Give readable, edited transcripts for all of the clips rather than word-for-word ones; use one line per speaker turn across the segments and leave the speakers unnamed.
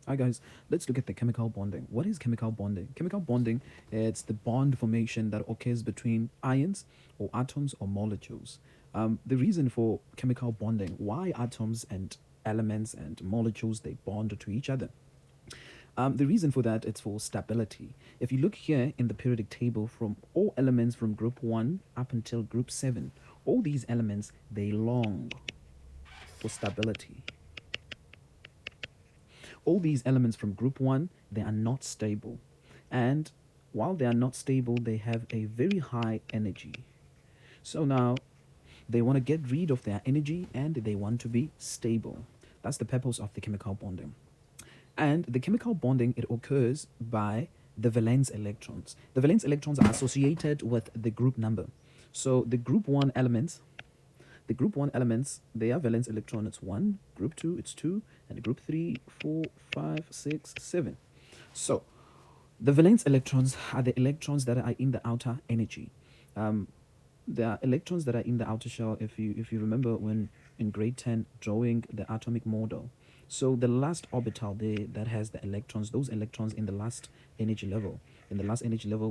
Hi guys, let's look at the chemical bonding. What is chemical bonding? Chemical bonding, it's the bond formation that occurs between ions or atoms or molecules. The reason for chemical bonding, why atoms and elements and molecules they bond to each other. The reason for that it's for stability. If you look here in the periodic table, from all elements from group 1 up until group 7, all these elements they long for stability. All these elements from group 1 they are not stable, and while they are not stable they have a very high energy. So now they want to get rid of their energy and they want to be stable. That's the purpose of the chemical bonding. And the chemical bonding it occurs by the valence electrons. The valence electrons are associated with the group number. So the group 1 elements, they are valence electron, it's 1, group 2, it's 2, and group 3, 4, 5, 6, 7. So the valence electrons are the electrons that are in the outer energy. There are electrons that are in the outer shell. If you remember when in grade 10 drawing the atomic model, so the last orbital that has the electrons, those electrons in the last energy level,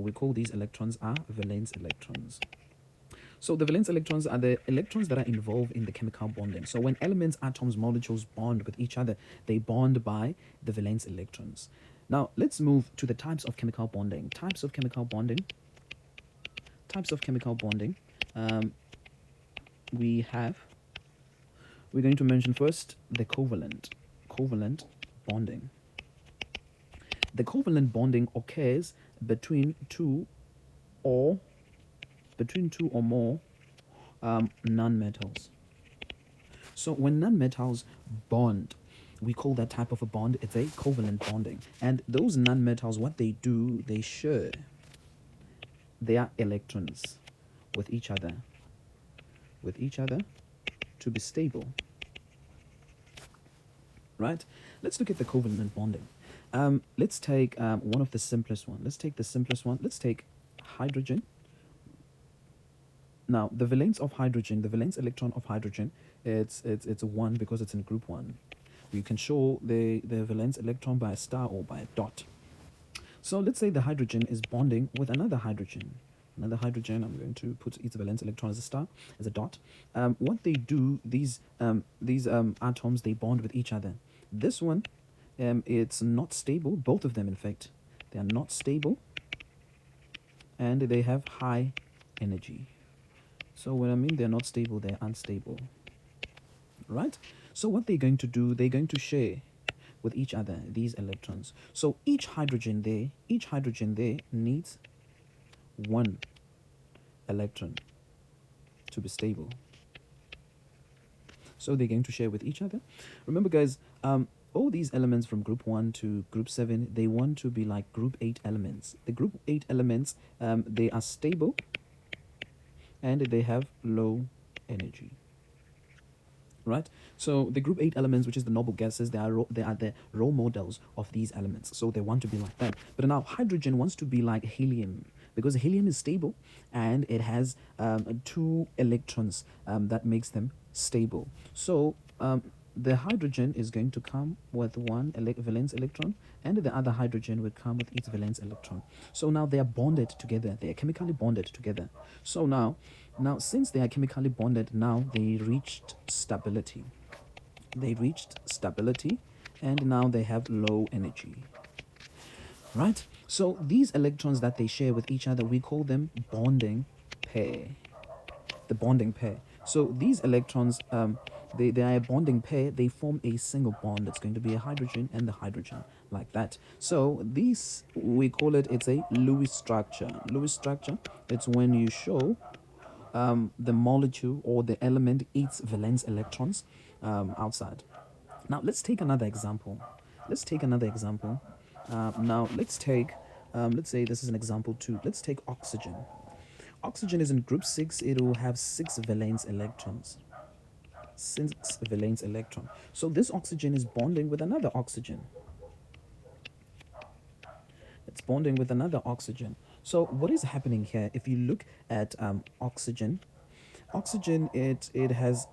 we call these electrons are valence electrons. So the valence electrons are the electrons that are involved in the chemical bonding. So when elements, atoms, molecules bond with each other, they bond by the valence electrons. Now let's move to the types of chemical bonding. Types of chemical bonding. We have. We're going to mention first the covalent bonding. The covalent bonding occurs between two or more nonmetals. So when nonmetals bond, we call that type of a bond, it's a covalent bonding. And those nonmetals, what they do, they share their electrons with each other to be stable. Right? Let's look at the covalent bonding. Let's take one of the simplest one. Let's take the simplest one. Let's take hydrogen. Now, the valence electron of hydrogen, it's 1 because it's in group 1. You can show the valence electron by a star or by a dot. So let's say the hydrogen is bonding with another hydrogen. I'm going to put its valence electron as a star, as a dot. What they do, these atoms, they bond with each other. This one, it's not stable. Both of them, in fact, they are not stable, and they have high energy. So when I mean they're not stable, they're unstable, right? So what they're going to do, they're going to share with each other these electrons. So each hydrogen there needs 1 electron to be stable. So they're going to share with each other. Remember, guys, all these elements from group 1 to group 7, they want to be like group 8 elements. The group 8 elements, they are stable and they have low energy. Right? So the group 8 elements, which is the noble gases, they are the role models of these elements. So they want to be like that. But now hydrogen wants to be like helium, because helium is stable and it has 2 electrons that makes them stable. So the hydrogen is going to come with 1 valence electron, and the other hydrogen will come with its valence electron. So now they are bonded together. They are chemically bonded together. So now since they are chemically bonded, now they reached stability. And now they have low energy. Right? So these electrons that they share with each other, we call them bonding pair. The bonding pair. So these electrons, they are a bonding pair. They form a single bond. It's going to be a hydrogen and the hydrogen, like that. So this, we call it, it's a Lewis structure. Lewis structure, it's when you show the molecule or the element its valence electrons outside. Now let's take another example. Now let's take, let's say this is an example 2. Let's take oxygen. Oxygen is in group 6. It will have 6 valence electrons. 6 valence electron. So this oxygen is bonding with another oxygen. It's bonding with another oxygen. So what is happening here? If you look at oxygen, it has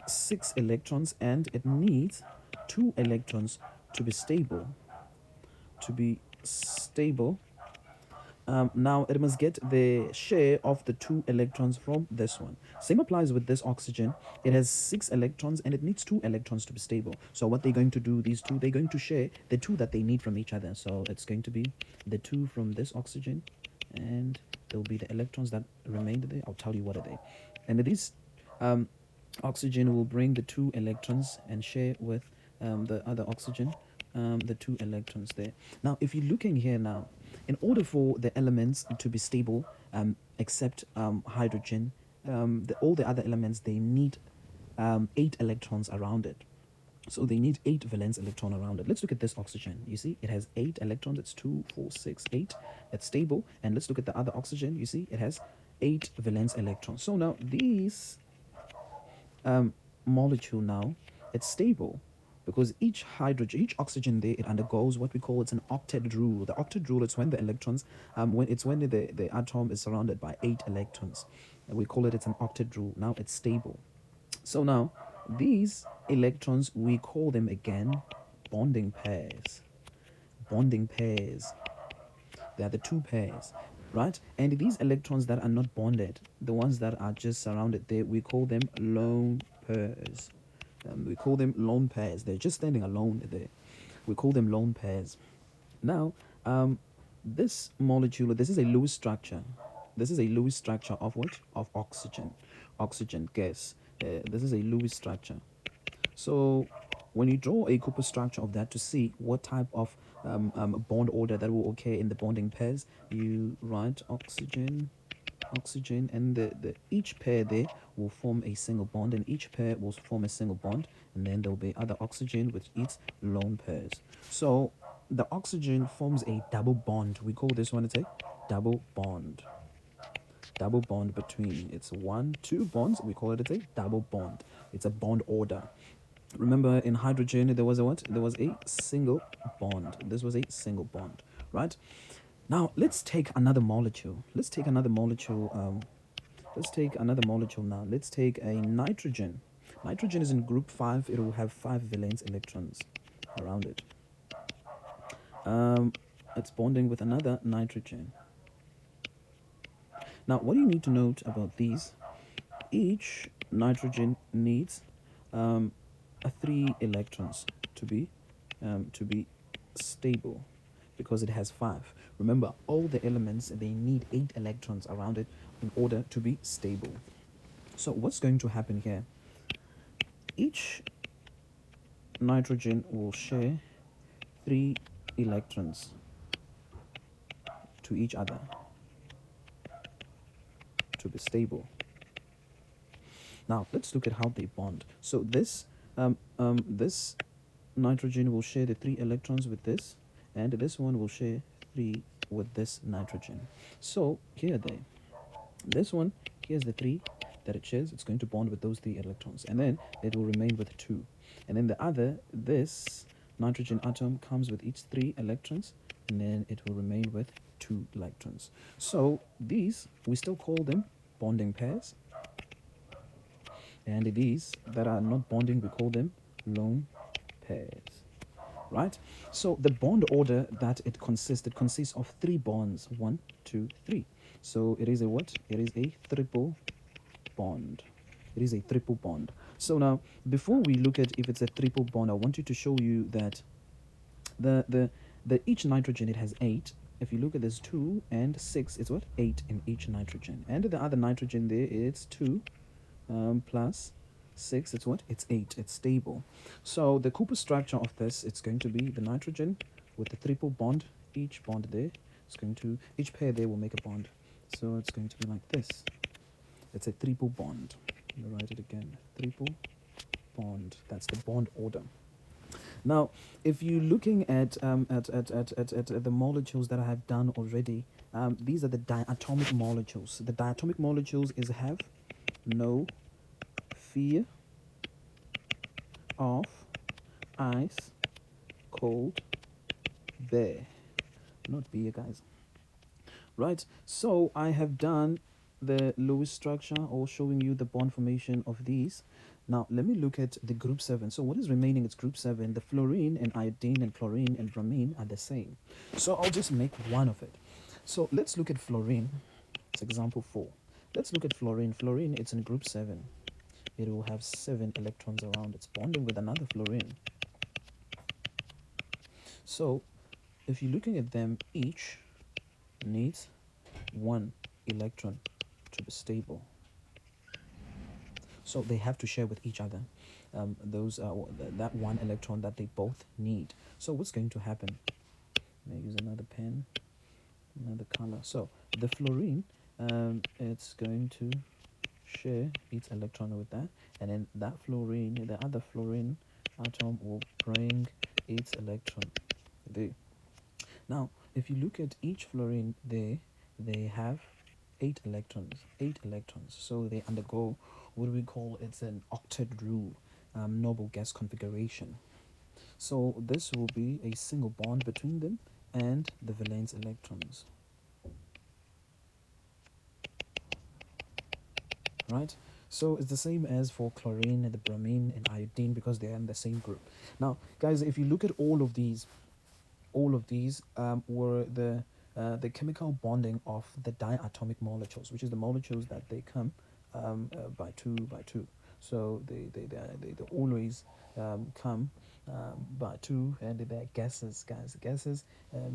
6 electrons and it needs 2 electrons to be stable, to be stable, now it must get the share of the 2 electrons from this one. Same applies with this oxygen. It has 6 electrons and it needs 2 electrons to be stable. So what they're going to do, these two, they're going to share the 2 that they need from each other. So it's going to be the 2 from this oxygen, and there'll be the electrons that remained there. I'll tell you what are they. And this oxygen will bring the 2 electrons and share with the other oxygen, the 2 electrons there. Now if you're looking here now, in order for the elements to be stable, except hydrogen, all the other elements, they need 8 electrons around it. So they need 8 valence electron around it. Let's look at this oxygen. You see it has 8 electrons. It's 2, 4, 6, 8. It's stable. And let's look at the other oxygen. You see it has 8 valence electrons. So now these molecule now, it's stable, because each oxygen there, it undergoes what we call, it's an octet rule. The octet rule is when the electrons, when the atom is surrounded by 8 electrons. We call it, it's an octet rule. Now it's stable. So now these electrons, we call them again bonding pairs. Bonding pairs. They are the 2 pairs, right? And these electrons that are not bonded, the ones that are just surrounded there, we call them lone pairs. We call them lone pairs. They're just standing alone there. We call them lone pairs. Now, this molecule, this is a Lewis structure. This is a Lewis structure of what? Of oxygen. Oxygen gas. This is a Lewis structure. So when you draw a Cooper structure of that to see what type of bond order that will occur in the bonding pairs, you write oxygen, and the each pair there will form a single bond, and each pair will form a single bond, and then there will be other oxygen with its lone pairs. So the oxygen forms a double bond. We call this one, it's a double bond. Double bond between, it's 1, 2 bonds. We call it, it's a double bond. It's a bond order. Remember in hydrogen there was a what? There was a single bond. This was a single bond, right? Now let's take another molecule. Let's take another molecule now. Let's take a nitrogen. Nitrogen is in group 5. It will have 5 valence electrons around it. It's bonding with another nitrogen. Now what you need to note about these, each nitrogen needs 3 electrons to be stable, because it has 5. Remember, all the elements, they need 8 electrons around it in order to be stable. So what's going to happen here? Each nitrogen will share 3 electrons to each other to be stable. Now let's look at how they bond. So this this nitrogen will share the 3 electrons with this, and this one will share 3 with this nitrogen. So here they, this one, here's the 3 that it shares. It's going to bond with those 3 electrons, and then it will remain with 2. And then the other, this nitrogen atom comes with each 3 electrons, and then it will remain with 2 electrons. So these, we still call them bonding pairs, and these that are not bonding, we call them lone pairs, right? So the bond order that it consists of 3 bonds, 1, 2, 3. So it is a what? It is a triple bond. It is a triple bond. So now, before we look at if it's a triple bond, I want you to show you that the each nitrogen, it has 8. If you look at this 2 and 6, it's what? 8 in each nitrogen. And the other nitrogen there, it's 2 plus 6, it's what? It's 8. It's stable. So the Cooper structure of this, it's going to be the nitrogen with the triple bond. Each bond there, it's going to, each pair there will make a bond. So it's going to be like this. It's a triple bond. Let me write it again. Triple bond. That's the bond order. Now, if you're looking at the molecules that I have done already, these are the diatomic molecules. The diatomic molecules have no fear of ice cold bear. Not beer, guys. Right, so I have done the Lewis structure, or showing you the bond formation of these. Now let me look at the group 7. So what is remaining? It's group 7. The fluorine and iodine and chlorine and bromine are the same. So I'll just make one of it. So let's look at fluorine. It's example 4. Let's look at fluorine. Fluorine, it's in group 7. It will have 7 electrons around. It's bonding with another fluorine. So if you're looking at them, each needs 1 electron to be stable. So they have to share with each other that 1 electron that they both need. So what's going to happen? Let me use another pen, another color. So the fluorine, it's going to share its electron with that, and then that fluorine, the other fluorine atom will bring its electron there. Now if you look at each fluorine there, they have 8 electrons. So they undergo what we call, it's an octet rule, noble gas configuration. So this will be a single bond between them and the valence electrons, right? So it's the same as for chlorine and the bromine and iodine, because they are in the same group. Now guys, if you look at all of these were the chemical bonding of the diatomic molecules, which is the molecules that they come by two. So they always come by 2, and they're gases, guys. Gases,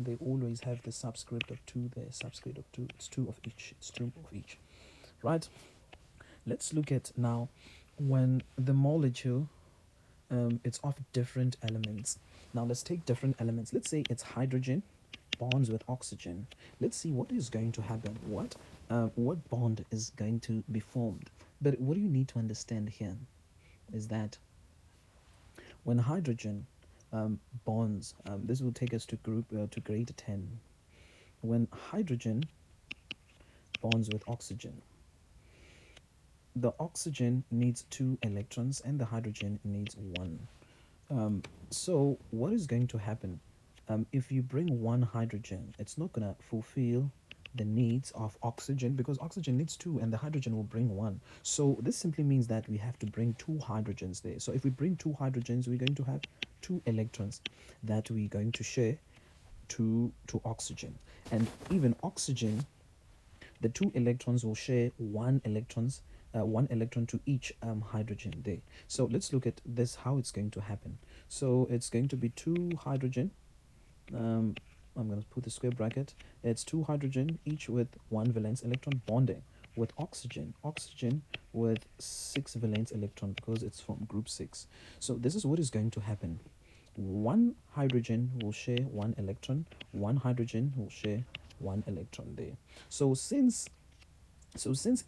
they always have the subscript of 2 there, subscript of 2. It's 2 of each, right? Let's look at now when the molecule, it's of different elements. Now let's take different elements. Let's say it's hydrogen bonds with oxygen. Let's see what is going to happen. What bond is going to be formed? But what you need to understand here is that when hydrogen bonds, this will take us to grade 10. When hydrogen bonds with oxygen, the oxygen needs 2 electrons and the hydrogen needs 1. So what is going to happen? If you bring 1 hydrogen, it's not going to fulfill the needs of oxygen, because oxygen needs 2 and the hydrogen will bring 1. So this simply means that we have to bring 2 hydrogens there. So if we bring 2 hydrogens, we're going to have 2 electrons that we're going to share to oxygen. And even oxygen, the 2 electrons will share 1 electron to each hydrogen there. So let's look at this, how it's going to happen. So it's going to be 2 hydrogen. I'm going to put the square bracket. It's 2 hydrogen, each with 1 valence electron, bonding with oxygen with 6 valence electron, because it's from group 6. So this is what is going to happen. 1 hydrogen will share 1 electron, 1 hydrogen will share 1 electron there. So since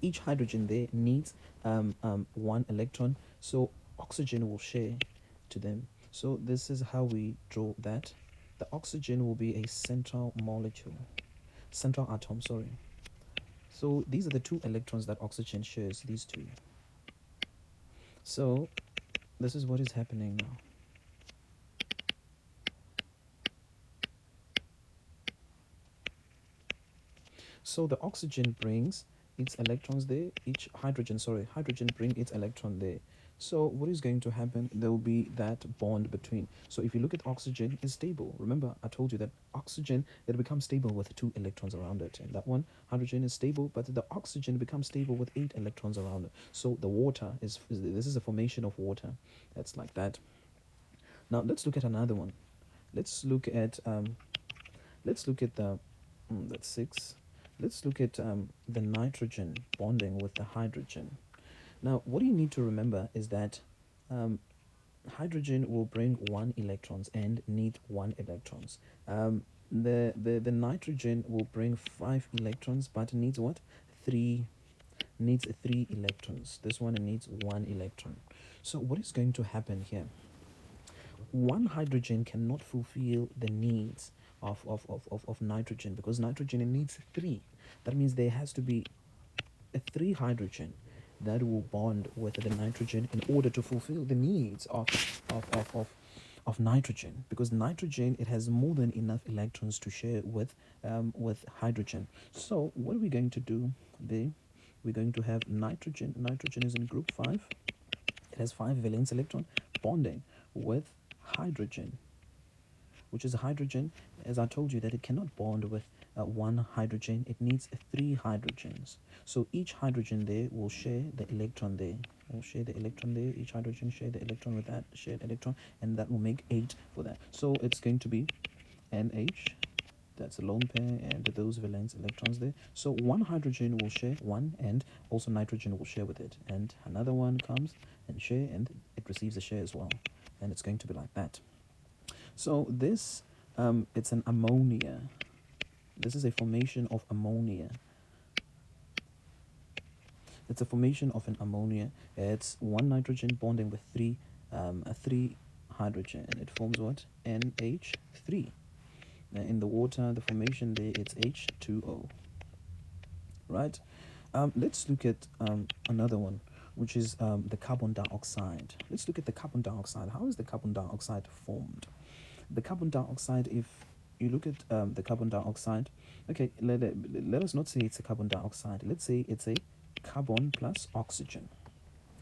each hydrogen there needs 1 electron, so oxygen will share to them. So this is how we draw that. The oxygen will be a central atom, sorry. So these are the 2 electrons that oxygen shares, these 2. So this is what is happening now. So the oxygen brings its electrons there, hydrogen bring its electron there. So what is going to happen? There will be that bond between. So if you look at oxygen, is stable. Remember, I told you that oxygen, it becomes stable with 2 electrons around it. And that one, hydrogen, is stable, but the oxygen becomes stable with 8 electrons around it. So the water this is a formation of water. That's like that. Now let's look at another one. Let's look at the that's 6. Let's look at the nitrogen bonding with the hydrogen. Now, what you need to remember is that hydrogen will bring 1 electrons and need 1 electrons. The nitrogen will bring 5 electrons, but needs what? 3 electrons. This one needs 1 electron. So what is going to happen here? 1 hydrogen cannot fulfill the needs of nitrogen, because nitrogen needs 3. That means there has to be a 3 hydrogen that will bond with the nitrogen in order to fulfill the needs of nitrogen, because nitrogen, it has more than enough electrons to share with hydrogen. So what are we going to do there? We're going to have nitrogen is in group 5. It has 5 valence electron bonding with hydrogen, which is a hydrogen. As I told you, that it cannot bond with one hydrogen. It needs 3 hydrogens. So each hydrogen there will share the electron there. Will share the electron there. Each hydrogen share the electron with that shared electron, and that will make 8 for that. So it's going to be NH. That's a lone pair, and those valence electrons there. So one hydrogen will share one, and also nitrogen will share with it. And another one comes and share, and it receives a share as well. And it's going to be like that. So this, it's an ammonia. This is a formation of ammonia. It's a formation of an ammonia. It's one nitrogen bonding with three hydrogen, and it forms what? NH3. Now in the water, the formation there, it's H2O. Right? Let's look at another one, which is the carbon dioxide. Let's look at the carbon dioxide. How is the carbon dioxide formed? The carbon dioxide, if you look at the carbon dioxide, okay, let us not say it's a carbon dioxide. Let's say it's a carbon plus oxygen.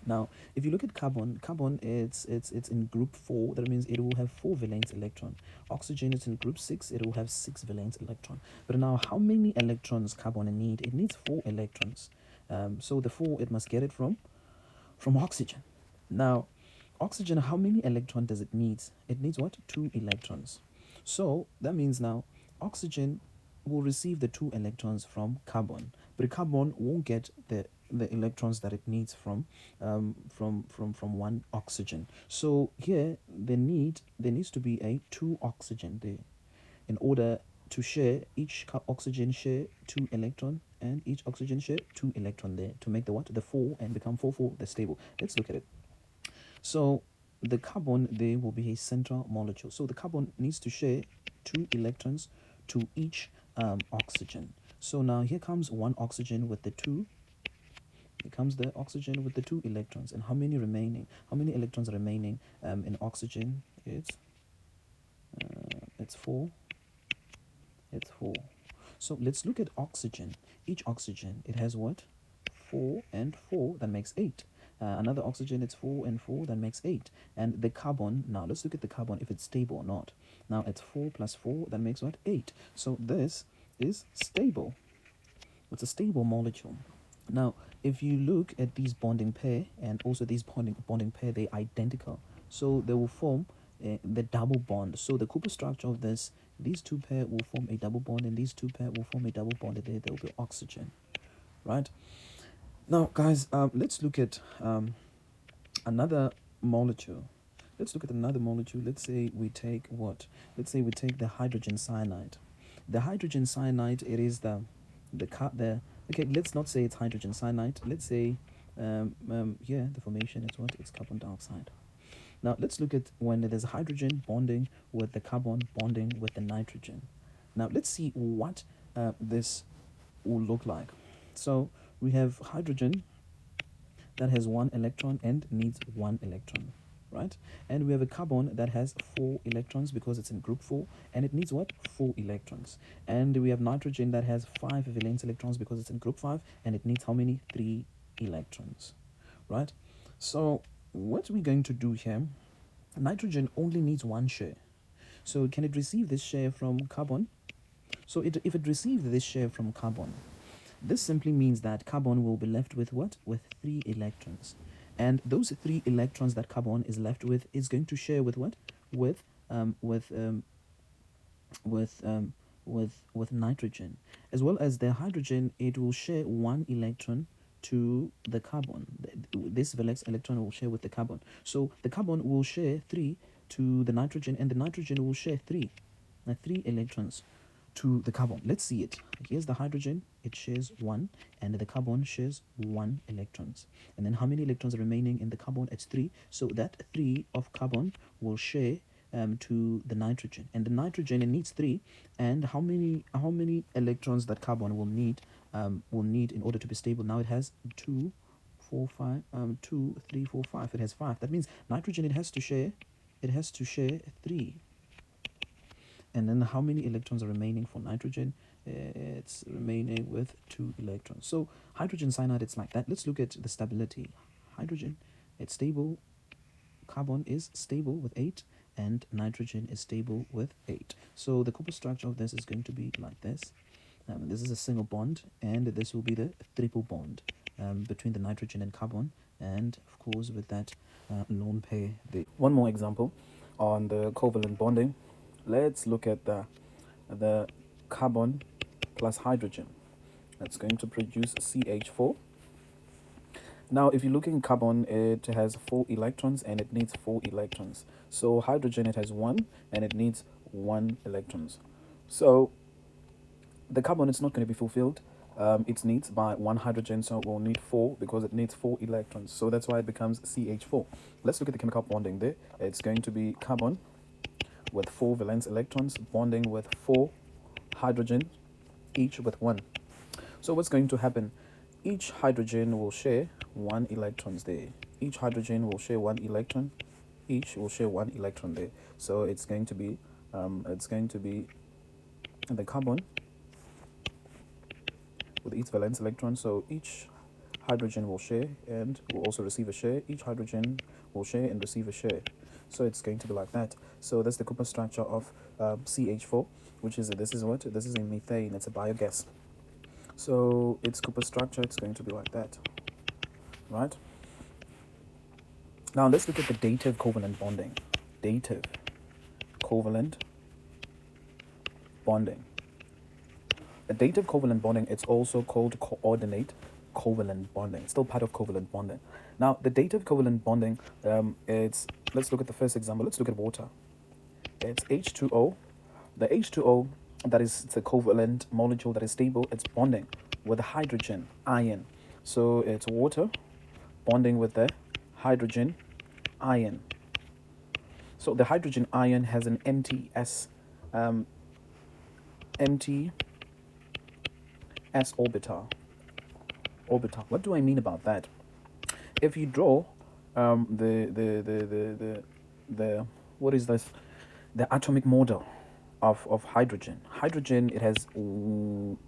Now, if you look at carbon, it's in group 4. That means it will have 4 valence electron. Oxygen is in group 6. It will have 6 valence electron. But now, how many electrons carbon need? It needs 4 electrons. So the 4, it must get it from oxygen. Now, oxygen, how many electrons does it need? It needs what? 2 electrons. So that means now oxygen will receive the 2 electrons from carbon, but carbon won't get the electrons that it needs from one oxygen. So here there needs to be a 2 oxygen there in order to share. Each oxygen share 2 electron, and each oxygen share 2 electron there to make the what? The 4, and become 4 the stable. Let's look at it. So the carbon there will be a central molecule. So the carbon needs to share 2 electrons to each oxygen. So now here comes one oxygen with the 2. Here comes the oxygen with the 2 electrons. And how many remaining? How many electrons are remaining in oxygen? It's 4. It's 4. So let's look at oxygen. Each oxygen, it has what? 4 and 4, that makes 8. Another oxygen, it's 4 and 4, that makes 8. And the carbon, now let's look at the carbon, if it's stable or not. Now it's 4 plus 4, that makes what? 8. So this is stable. It's a stable molecule. Now, if you look at these bonding pair, and also these bonding pair, they're identical. So they will form the double bond. So the Cooper structure of these 2 pair will form a double bond, and these 2 pair will form a double bond. There will be oxygen, right? Now, guys, let's look at another molecule. Let's look at another molecule. Let's say we take what? Let's say we take the hydrogen cyanide. The hydrogen cyanide, it is the okay, let's not say it's hydrogen cyanide. Let's say here the formation is what? It's carbon dioxide. Now let's look at when there's hydrogen bonding with the carbon bonding with the nitrogen. Now let's see what this will look like. So we have hydrogen that has 1 electron and needs 1 electron, right? And we have a carbon that has 4 electrons because it's in group 4, and it needs what? 4 electrons. And we have nitrogen that has 5 valence electrons because it's in group 5, and it needs how many? 3 electrons, right? So what we're going to do here, nitrogen only needs 1 share. So can it receive this share from carbon? So if it receives this share from carbon, this simply means that carbon will be left with what? With 3 electrons. And those 3 electrons that carbon is left with is going to share with what? With nitrogen. As well as the hydrogen, it will share 1 electron to the carbon. This valence electron will share with the carbon. So the carbon will share 3 to the nitrogen, and the nitrogen will share 3 electrons to the carbon. Let's see it. Here's the hydrogen, it shares 1, and the carbon shares 1 electrons. And then how many electrons are remaining in the carbon? It's 3. So that 3 of carbon will share to the nitrogen, and the nitrogen, it needs 3. And how many electrons that carbon will need in order to be stable? Now it has 2, 4, 5, 2, 3, 4, 5. It has 5. That means nitrogen, it has to share 3. And then how many electrons are remaining for nitrogen? It's remaining with 2 electrons. So hydrogen cyanide, it's like that. Let's look at the stability. Hydrogen, It's stable. Carbon is stable with 8, and nitrogen is stable with 8. So the copper structure of this is going to be like this. This is a single bond, and this will be the triple bond between the nitrogen and carbon, and of course with that lone pair there. One more example on the covalent bonding. Let's look at the carbon plus hydrogen. That's going to produce CH4. Now, if you're looking at carbon, it has 4 electrons and it needs 4 electrons. So hydrogen, it has 1 and it needs 1 electrons. So the carbon is not going to be fulfilled. It needs by 1 hydrogen, so it will need 4 because it needs 4 electrons. So that's why it becomes CH4. Let's look at the chemical bonding there. It's going to be carbon with 4 valence electrons bonding with 4 hydrogen, each with 1. So what's going to happen? Each hydrogen will share 1 electrons there. Each hydrogen will share 1 electron. Each will share 1 electron there. So it's going to be the carbon with each valence electron. So each hydrogen will share and will also receive a share. Each hydrogen will share and receive a share. So it's going to be like that. So that's the Cooper structure of CH4, which is this is what? This is a methane. It's a biogas. So its Cooper structure, it's going to be like that, right? Now let's look at the dative covalent bonding. Dative covalent bonding. A dative covalent bonding, it's also called coordinate covalent bonding. It's still part of covalent bonding. Now the dative covalent bonding, let's look at the first example. Let's look at water. It's H2O. The H2O, that is the covalent molecule that is stable, it's bonding with the hydrogen ion. So it's water bonding with the hydrogen ion. So the hydrogen ion has an empty S orbital. What do I mean about that? If you draw the what is this? The atomic model of hydrogen. Hydrogen, it has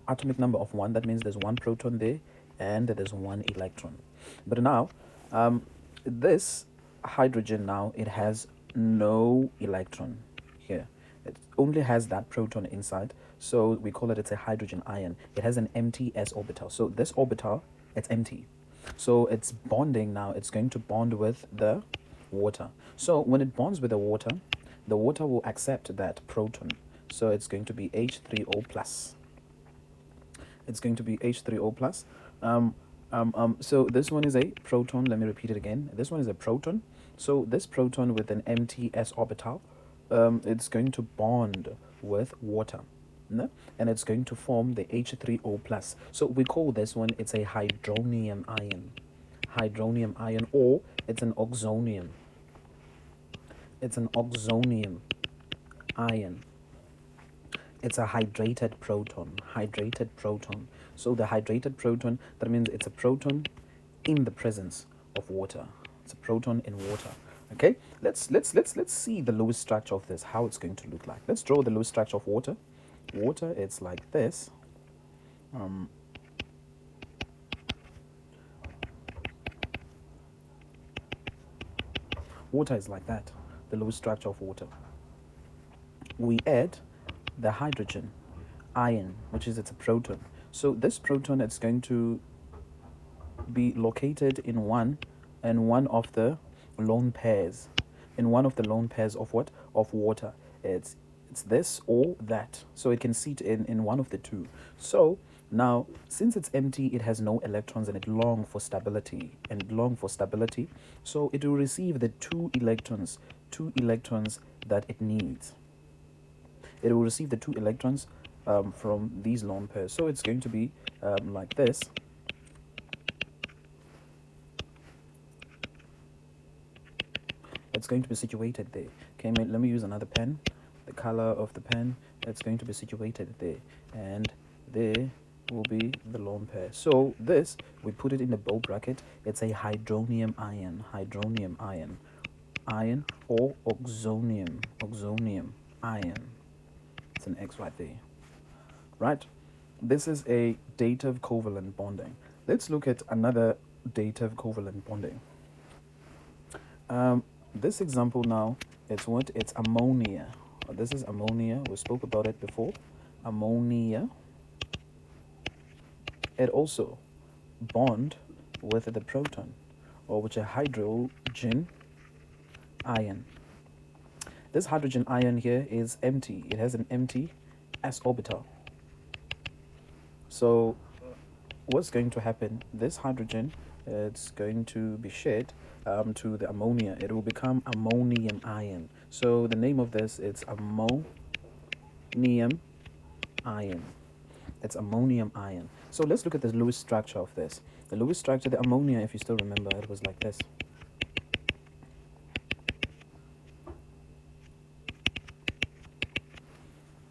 atomic number of 1. That means there's 1 proton there and there's 1 electron. But now, this hydrogen now, it has no electron here. It only has that proton inside. So we call it, it's a hydrogen ion. It has an empty s orbital. So this orbital, it's empty. So it's bonding now. It's going to bond with the water. So when it bonds with the water will accept that proton. So it's going to be H3O plus. It's going to be H3O plus. So this one is a proton. Let me repeat it again. This one is a proton. So this proton with an empty s orbital, it's going to bond with water. No? And it's going to form the H3O plus. So we call this one, it's a hydronium ion. Hydronium ion, or it's an oxonium. It's an oxonium ion. It's a hydrated proton. So the hydrated proton, that means it's a proton in the presence of water. It's a proton in water. Okay, let's see the Lewis structure of this, how it's going to look like. Let's draw the Lewis structure of water. Water, it's like this. Water is like that, the Lewis structure of water. We add the hydrogen ion, which is, it's a proton. So this proton, it's going to be located in one of the lone pairs. In one of the lone pairs of what? Of water. It's this or that. So it can sit in one of the two. So now, since it's empty, it has no electrons and it longs for stability. So it will receive the two electrons that it needs. It will receive the 2 electrons from these lone pairs. So it's going to be like this. It's going to be situated there. Okay, let me use another pen. The color of the pen, it's going to be situated there. And there will be the lone pair. So this, we put it in the bow bracket. It's a hydronium ion. Ion or oxonium ion. It's an X right there. Right? This is a dative covalent bonding. Let's look at another dative covalent bonding. This example now, it's what? It's ammonia. This is ammonia. We spoke about it before. Ammonia. It also bond with the proton or with a hydrogen ion. This hydrogen ion here is empty. It has an empty s orbital. So what's going to happen? This hydrogen, it's going to be shared to the ammonia. It will become ammonium ion. So the name of this is ammonium ion. It's ammonium ion. So let's look at the Lewis structure of this. The Lewis structure, the ammonia, if you still remember, it was like this.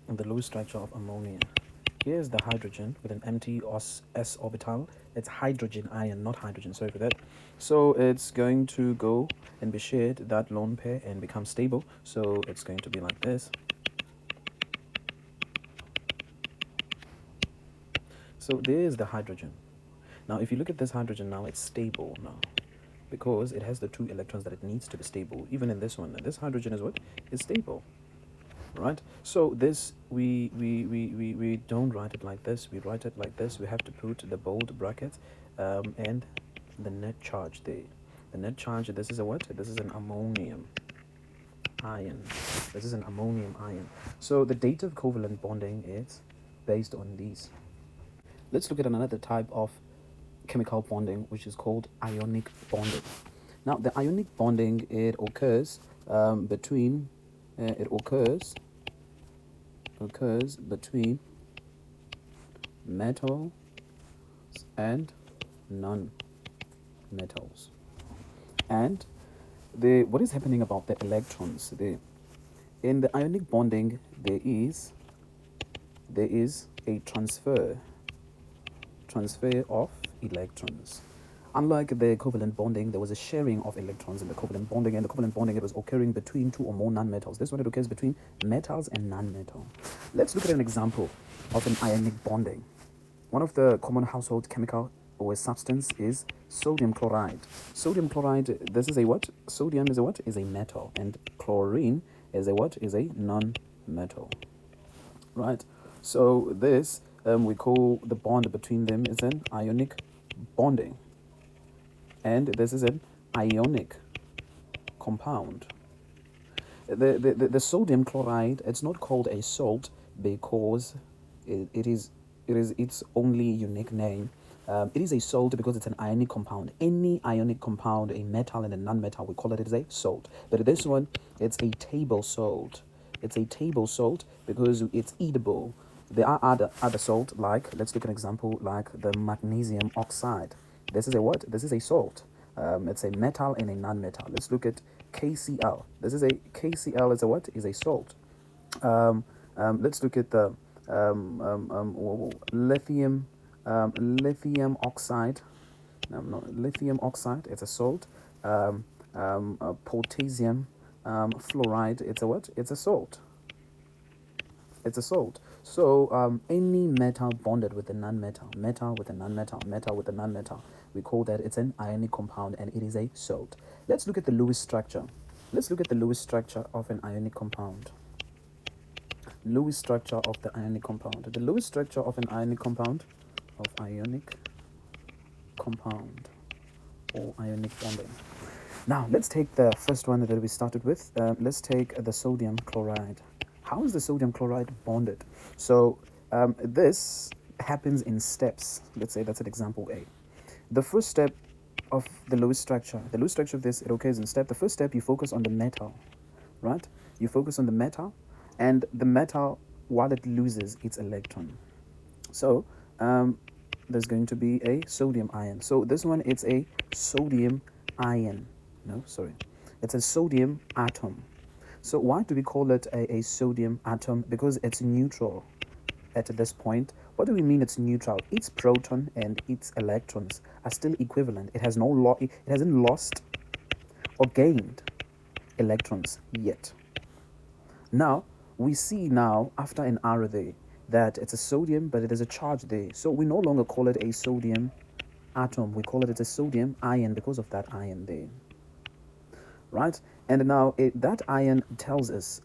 And the Lewis structure of ammonia. Here's the hydrogen with an empty s orbital. It's hydrogen ion, not hydrogen, sorry for that. So it's going to go and be shared, that lone pair, and become stable. So it's going to be like this. So there's the hydrogen. Now if you look at this hydrogen now, it's stable now, because it has the 2 electrons that it needs to be stable. Even in this one, this hydrogen is what? Is stable. Right, so this we don't write it like this, we write it like this. We have to put the bold brackets and the net charge there. The net charge, this is a what? This is an ammonium ion. This is an ammonium ion. So the dative covalent bonding is based on these. Let's look at another type of chemical bonding, which is called ionic bonding. Now the ionic bonding, it occurs between metals and non-metals. And what is happening about the electrons? In the ionic bonding, there is a transfer of electrons. Unlike the covalent bonding, there was a sharing of electrons in the covalent bonding, and the covalent bonding, it was occurring between 2 or more nonmetals. This one, it occurs between metals and non-metal. Let's look at an example of an ionic bonding. One of the common household chemical or substance is sodium chloride. Sodium chloride, this is a what? Sodium is a what? Is a metal, and chlorine is a what? Is a non-metal. Right? So this, we call the bond between them is an ionic bonding. And this is an ionic compound. The sodium chloride, it's not called a salt because it is its only unique name. It is a salt because it's an ionic compound. Any ionic compound, a metal and a non-metal, we call it as a salt. But this one, it's a table salt. It's a table salt because it's eatable. There are other salt, like, let's look at an example like the magnesium oxide. This is a what? This is a salt. It's a metal and a non-metal. Let's look at KCl. This is a KCl is a what? Is a salt. Let's look at the lithium oxide. Lithium oxide. It's a salt. Potassium fluoride. It's a what? It's a salt. It's a salt. So any metal bonded with a non-metal, metal with a non-metal, metal with a non-metal, we call that it's an ionic compound, and it is a salt. Let's look at the Lewis structure. Let's look at the Lewis structure of an ionic compound. Lewis structure of the ionic compound. The Lewis structure of an ionic compound, or ionic bonding. Now let's take the first one that we started with. Let's take the sodium chloride. How is the sodium chloride bonded? So this happens in steps. Let's say that's an example A. The first step of the Lewis structure of this, it occurs in step. The first step, you focus on the metal, right? You focus on the metal, and the metal, while it loses its electron. So there's going to be a sodium ion. So this one, it's a sodium ion. No, sorry. It's a sodium atom. So why do we call it a sodium atom? Because it's neutral at this point. What do we mean it's neutral? Its proton and its electrons are still equivalent. It has it hasn't lost or gained electrons yet. Now we see now after an arrow there that it's a sodium, but it is a charge there. So we no longer call it a sodium atom. We call it a sodium ion because of that ion there. right? And now that ion tells us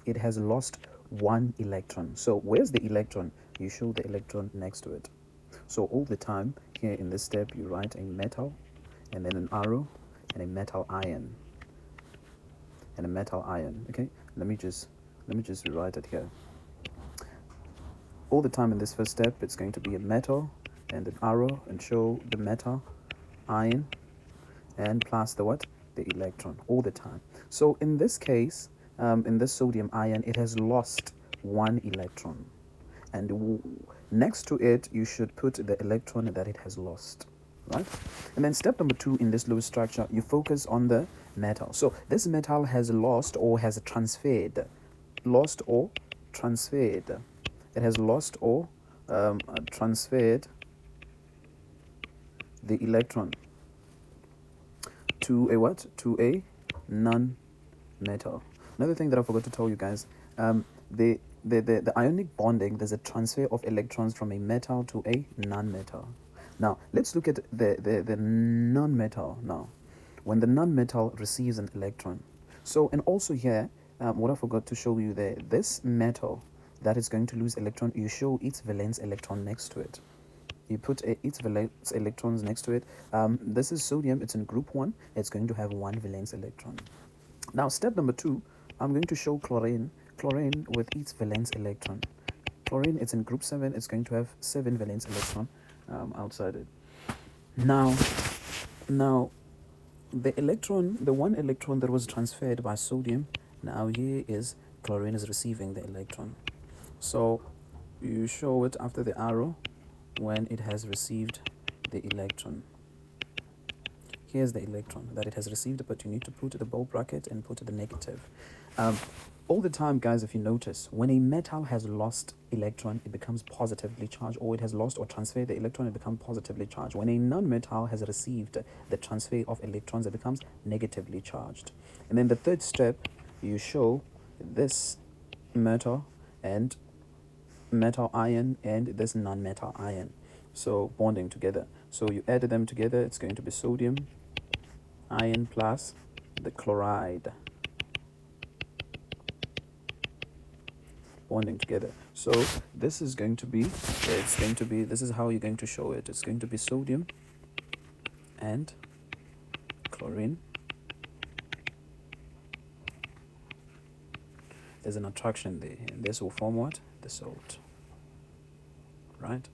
it has lost one electron. So where's the electron? You show the electron next to it. So all the time here in this step, you write a metal and then an arrow and a metal ion and a metal ion. Okay, let me just rewrite it here. All the time in this first step, it's going to be a metal and an arrow and show the metal ion and plus the what? The electron all the time. So in this case, in this sodium ion, it has lost one electron. And next to it, you should put the electron that it has lost, right? And then step number 2 in this Lewis structure, you focus on the metal. So this metal has lost or has transferred. Lost or transferred. It has lost or transferred the electron to a what? To a non-metal. Another thing that I forgot to tell you guys, the ionic bonding, there's a transfer of electrons from a metal to a non-metal. Now, let's look at the non-metal now. When the non-metal receives an electron. So, and also here, what I forgot to show you there, this metal that is going to lose electron, you show its valence electron next to it. You put its valence electrons next to it. This is sodium, it's in group 1, it's going to have one valence electron. Now step number 2, I'm going to show chlorine with its valence electron. Chlorine, it's in group 7, it's going to have 7 valence electron outside it. Now the one electron that was transferred by sodium, now here is chlorine is receiving the electron. So you show it after the arrow when it has received the electron. Here's the electron that it has received, but you need to put the bulb bracket and put the negative. All the time, guys, if you notice, when a metal has lost electron, it becomes positively charged, or it has lost or transferred the electron, it becomes positively charged. When a non-metal has received the transfer of electrons, it becomes negatively charged. And then the third step, you show this metal and metal ion and this non-metal ion, so bonding together. So you add them together, it's going to be sodium ion plus the chloride bonding together. So this is going to be, this is how you're going to show it. It's going to be sodium and chlorine. There's an attraction there, and this will form what? The salt, right?